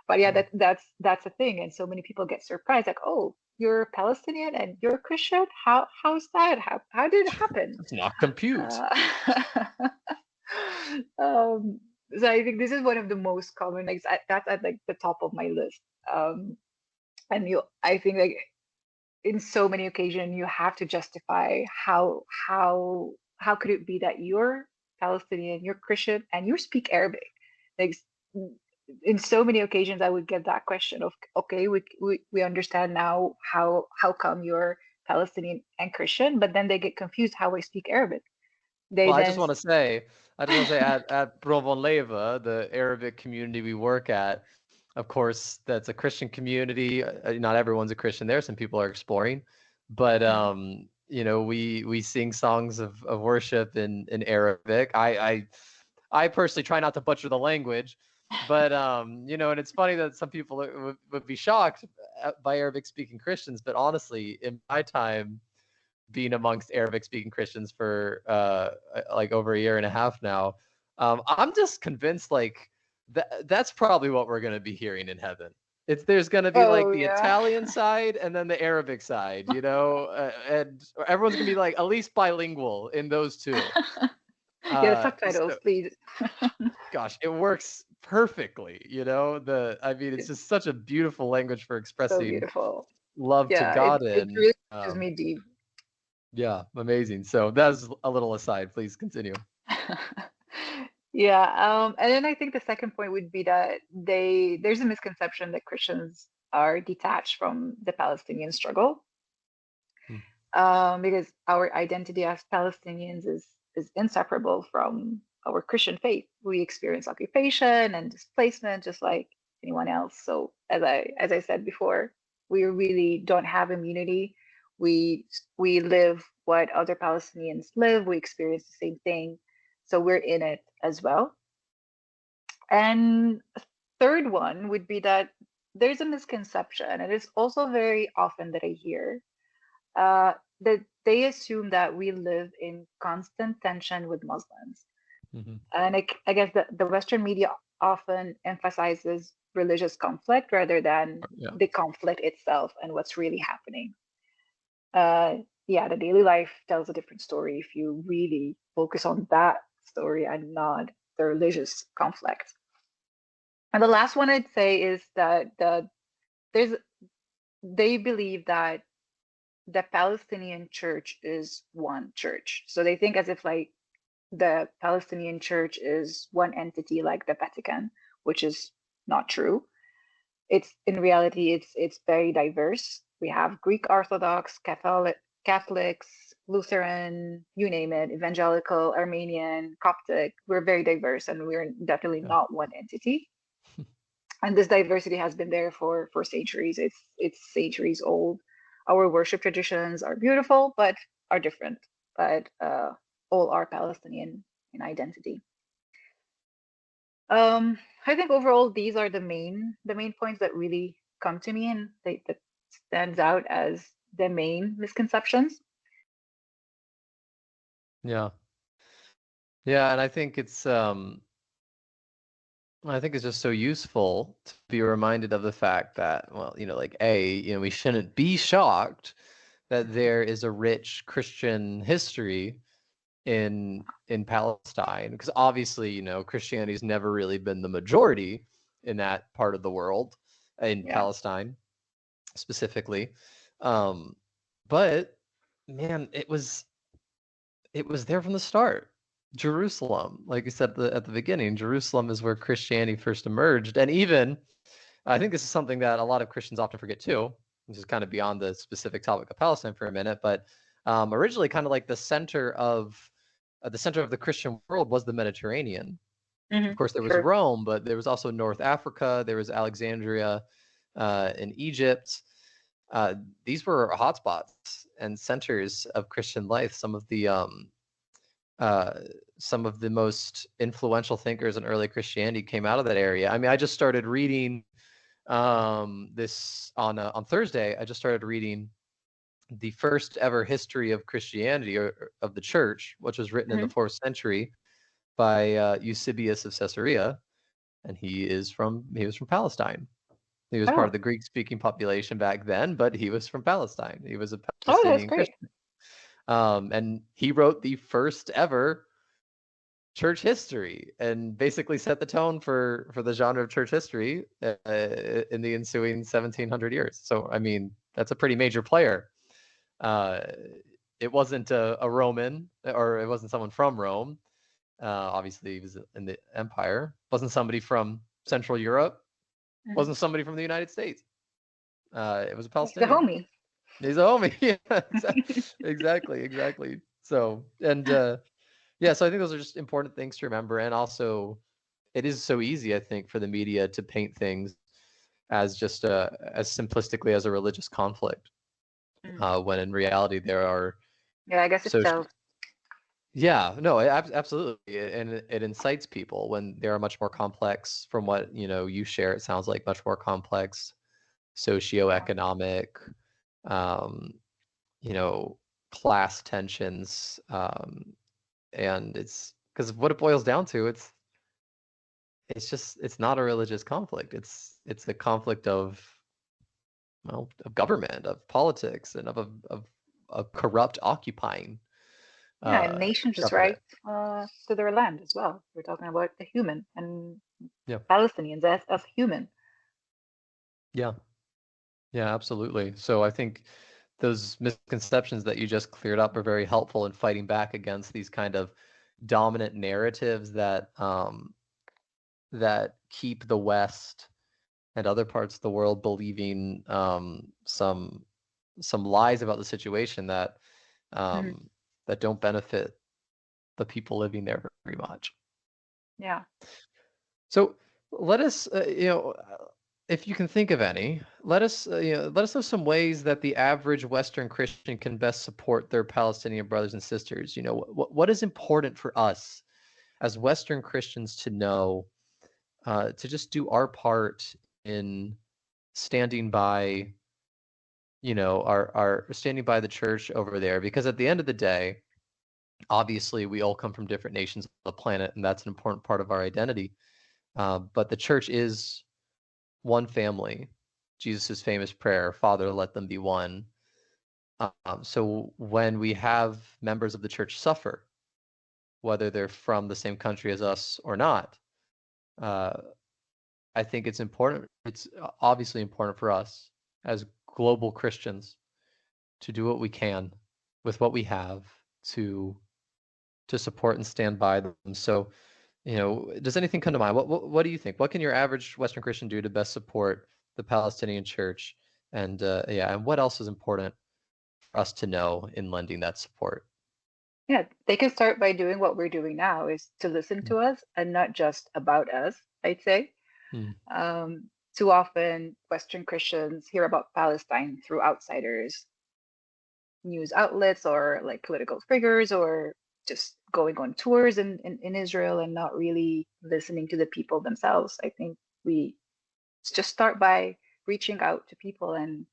But yeah, Hmm. that's a thing, and so many people get surprised, like, oh, you're Palestinian and you're Christian? How's that? How did it happen? Let's not compute. Uh, um, so I think this is one of the most common, like that's at like the top of my list. Um, and I think like in so many occasions you have to justify how could it be that you're Palestinian, you're Christian, and you speak Arabic? Like in so many occasions I would get that question of, okay, we understand now how come you're Palestinian and Christian, but then they get confused how I speak Arabic. They Well, then I just want to say at Provonleva, the Arabic community we work at, of course, that's a Christian community. Not everyone's a Christian there. Some people are exploring, but we sing songs of worship in Arabic. I personally try not to butcher the language, but and it's funny that some people would be shocked by Arabic speaking Christians, but honestly, in my time being amongst Arabic speaking Christians for like over a year and a half now, I'm just convinced like that's probably what we're going to be hearing in heaven. There's going to be like oh the yeah. Italian side and then the Arabic side, and everyone's going to be like at least bilingual in those two. Yeah, subtitles, So, please. gosh, it works perfectly. It's just such a beautiful language for So expressing beautiful. love to Yeah, God it in. really touches me deep. Yeah, amazing. So that's a little aside. Please continue. Yeah, and then I think the second point would be that there's a misconception that Christians are detached from the Palestinian struggle, Hmm. because our identity as Palestinians is inseparable from our Christian faith. We experience occupation and displacement just like anyone else. So as I said before, we really don't have immunity. We live what other Palestinians live. We experience the same thing. So we're in it as well. And a third one would be that there's a misconception, and it's also very often that I hear that they assume that we live in constant tension with Muslims. Mm-hmm. And I guess the Western media often emphasizes religious conflict rather than Yeah. the conflict itself and what's really happening. Uh, yeah, the daily life tells a different story if you really focus on that story and not the religious conflict. And the last one I'd say is that there's they believe that the Palestinian church is one church. So they think as if like the Palestinian church is one entity like the Vatican, which is not true. It's in reality it's very diverse. We have Greek Orthodox, Catholics, Lutheran, you name it, evangelical, Armenian, Coptic. We're very diverse and we're definitely Yeah. not one entity. And this diversity has been there for centuries. It's centuries old. Our worship traditions are beautiful, but are different. But all are Palestinian in identity. I think overall these are the main points that really come to me and that stands out as the main misconceptions. Yeah. Yeah, and I think it's just so useful to be reminded of the fact that, well, like we shouldn't be shocked that there is a rich Christian history in Palestine, because obviously, Christianity's never really been the majority in that part of the world, in Yeah. Palestine specifically. But man, it was there from the start. Jerusalem, like you said at the beginning, Jerusalem is where Christianity first emerged. And even, I think this is something that a lot of Christians often forget too, which is kind of beyond the specific topic of Palestine for a minute, but originally kind of like the center of the Christian world was the Mediterranean. Of course, there was Sure. Rome, but there was also North Africa, there was Alexandria in Egypt. These were hotspots and centers of Christian life. Uh, some of the most influential thinkers in early Christianity came out of that area. I mean, I just started reading this on Thursday. I just started reading the first ever history of Christianity or of the church, which was written in the Mhm. 4th century by Eusebius of Caesarea, and he was from Palestine. He was part of Oh, the Greek-speaking population back then, but he was from Palestine. He was a oh, that's Palestinian great. Christian. And he wrote the first ever church history and basically set the tone for the genre of church history in the ensuing 1700 years. So, I mean, that's a pretty major player. It wasn't a Roman, or it wasn't someone from Rome. Obviously, he was in the empire. It wasn't somebody from Central Europe Mhm. wasn't somebody from the United States. It was a He's the Palestinian. homie. He's a homie. Yeah, exactly. So, and yeah, so I think those are just important things to remember. And also, it is so easy, I think, for the media to paint things as just as simplistically as a religious conflict, Mm. when in reality there are Yeah, I guess it social. sells. Yeah, no, absolutely, and it incites people when they are much more complex. From what you share, it sounds like much more complex Yeah. socioeconomic, um, you know, class tensions, and it's because what it boils down to, it's not a religious conflict. It's a conflict of, well, of government, of politics, and of a corrupt occupying Yeah, and nations just government. right to their land as well. We're talking about the human and Yeah, Palestinians as human. yeah, yeah, absolutely. So I think those misconceptions that you just cleared up are very helpful in fighting back against these kind of dominant narratives that keep the West and other parts of the world believing some lies about the situation Mhm. um, that don't benefit the people living there very much. Yeah. So let us, if you can think of any, let us know some ways that the average Western Christian can best support their Palestinian brothers and sisters. What is important for us as Western Christians to know, to just do our part in standing by, our standing by the church over there, because at the end of the day, obviously we all come from different nations of the planet, and that's an important part of our identity. But the church is one family. Jesus' famous prayer, Father, let them be one. So when we have members of the church suffer, whether they're from the same country as us or not, uh, I think it's important. It's obviously important for us as global Christians to do what we can with what we have to to support and stand by them. So, does anything come to mind? What do you think? What can your average Western Christian do to best support the Palestinian church? And yeah, and what else is important for us to know in lending that support? Yeah, they can start by doing what we're doing now is to listen to us and not just about us, I'd say. Mm, Too often, Western Christians hear about Palestine through outsiders, news outlets, or like political figures, or just going on tours in Israel and not really listening to the people themselves. I think we just start by reaching out to people and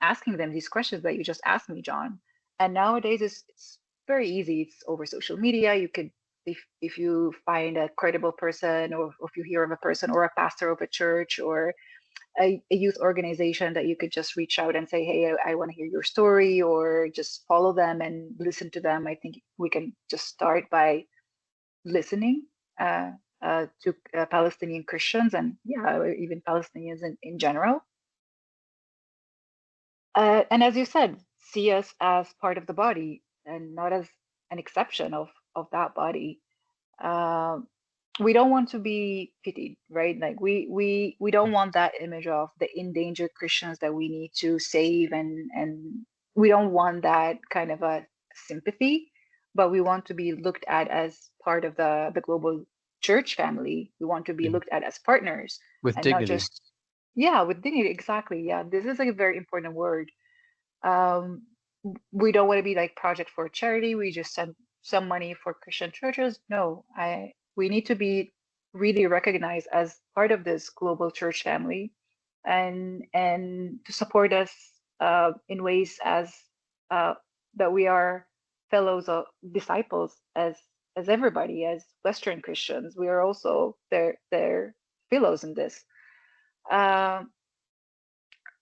asking them these questions that you just asked me, John. And nowadays it's very easy. It's over social media. You could, if you find a credible person, or if you hear of a person or a pastor of a church or a youth organization, that you could just reach out and say, hey, I want to hear your story, or just follow them and listen to them. I think we can just start by listening uh, to Palestinian Christians, and yeah, even Palestinians in general. And as you said, see us as part of the body and not as an exception of that body. Um, we don't want to be pitied, right? Like we don't want that image of the endangered Christians that we need to save, and we don't want that kind of a sympathy, but we want to be looked at as part of the global church family. We want to be yeah. looked at as partners With and not dignity. just, yeah, with dignity. Exactly. Yeah, this is like a very important word. um, we don't want to be like project for charity. We just send some money for Christian churches. No, I we need to be really recognized as part of this global church family, and to support us in ways as uh, that we are fellows of disciples as everybody, as Western Christians. We are also their fellows in this. Um,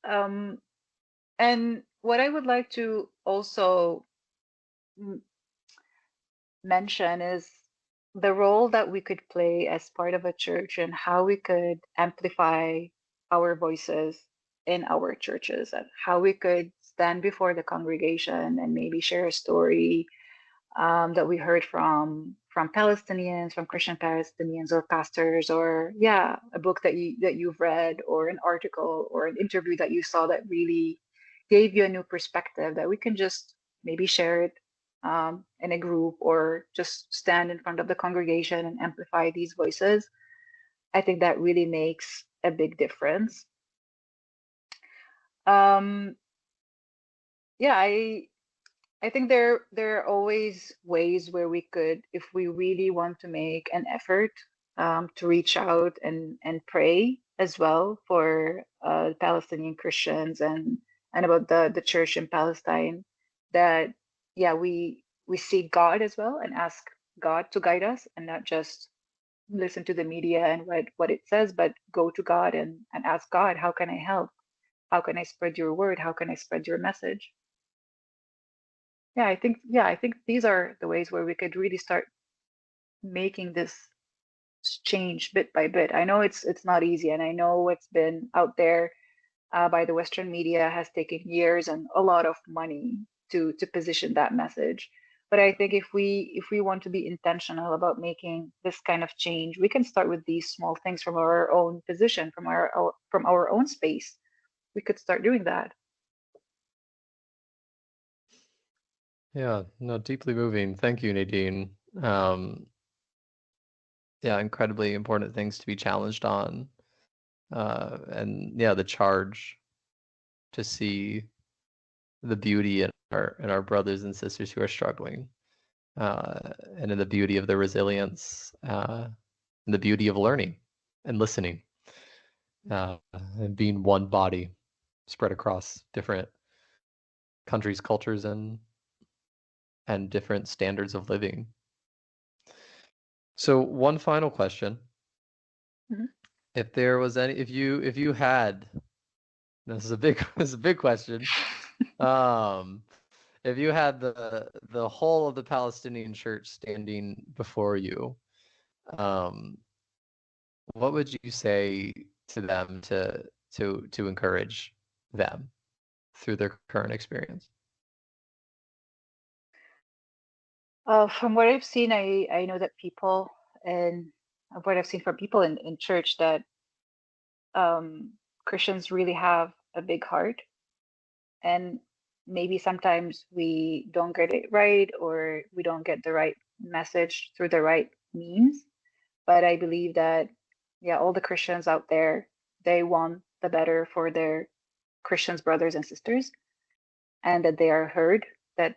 um, and what I would like to also mention is the role that we could play as part of a church and how we could amplify our voices in our churches, and how we could stand before the congregation and maybe share a story that we heard from Palestinians, from Christian Palestinians or pastors, or yeah, a book that you've read, or an article or an interview that you saw that really gave you a new perspective that we can just maybe share it in a group or just stand in front of the congregation and amplify these voices. I think that really makes a big difference. Um, yeah, I think there are always ways where we could, if we really want to make an effort, to reach out and pray as well for Palestinian Christians and about the church in Palestine. That yeah, we seek God as well and ask God to guide us and not just listen to the media and what it says, but go to God and ask God, how can I help? How can I spread your word? How can I spread your message? Yeah, I think these are the ways where we could really start making this change bit by bit. I know it's not easy, and I know what's been out there by the Western media has taken years and a lot of money to position that message. But I think if we want to be intentional about making this kind of change, we can start with these small things from our own position, from our own space. We could start doing that. Yeah, no, deeply moving. Thank you, Nadine. Um, yeah, incredibly important things to be challenged on. And yeah, the charge to see the beauty in our brothers and sisters who are struggling, and in the beauty of their resilience, and the beauty of learning and listening, and being one body spread across different countries, cultures, and different standards of living. So one final question. Mhm. If there was any, if you had, this is a big this is a big question. Um, if you had the whole of the Palestinian church standing before you, um, what would you say to them to encourage them through their current experience? From what I've seen, I know that people and of what I've seen from people in church that um, Christians really have a big heart, and maybe sometimes we don't get it right or we don't get the right message through the right means. But I believe that, yeah, all the Christians out there, they want the better for their Christians, brothers and sisters, and that they are heard, that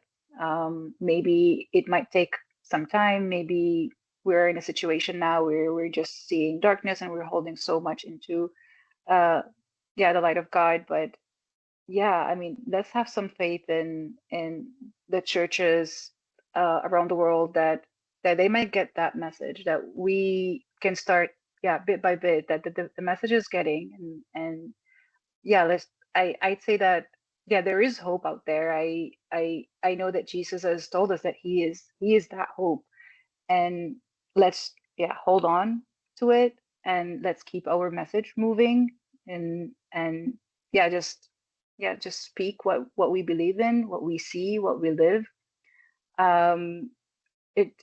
maybe it might take some time. Maybe we're in a situation now where we're just seeing darkness and we're holding so much into, uh, yeah, the light of God. But yeah, I mean, let's have some faith in the churches around the world that they might get that message, that we can start, yeah, bit by bit, that the message is getting, and yeah, I'd say that yeah, there is hope out there. I know that Jesus has told us that he is that hope, and let's yeah, hold on to it, and let's keep our message moving, and yeah, just speak what we believe in, what we see, what we live. um it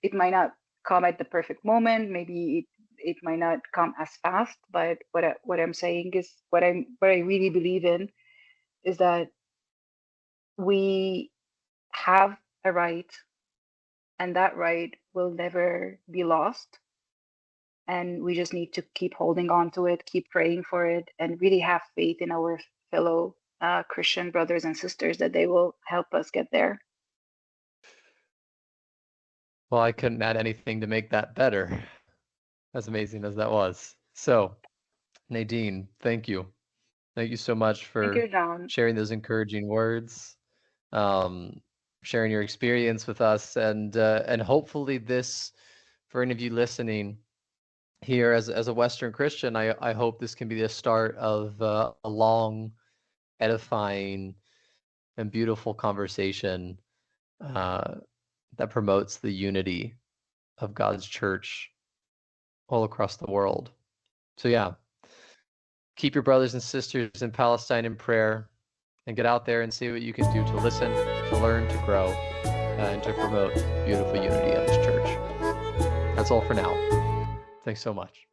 it might not come at the perfect moment. Maybe it might not come as fast, but what I'm saying is, what I really believe in is that we have a right, and that right will never be lost, and we just need to keep holding on to it, keep praying for it, and really have faith in our fellow Christian brothers and sisters that they will help us get there. Well, I couldn't add anything to make that better, as amazing as that was. So, Nadine, thank you. Thank you so much Thank for you, John. sharing those encouraging words, um, sharing your experience with us, and hopefully this, for any of you listening here as a Western Christian, I hope this can be the start of a long, edifying, and beautiful conversation uh, that promotes the unity of God's church all across the world. So yeah, keep your brothers and sisters in Palestine in prayer, and get out there and see what you can do to listen, to learn, to grow, and to promote beautiful unity of His church. that's all for now. Thanks so much.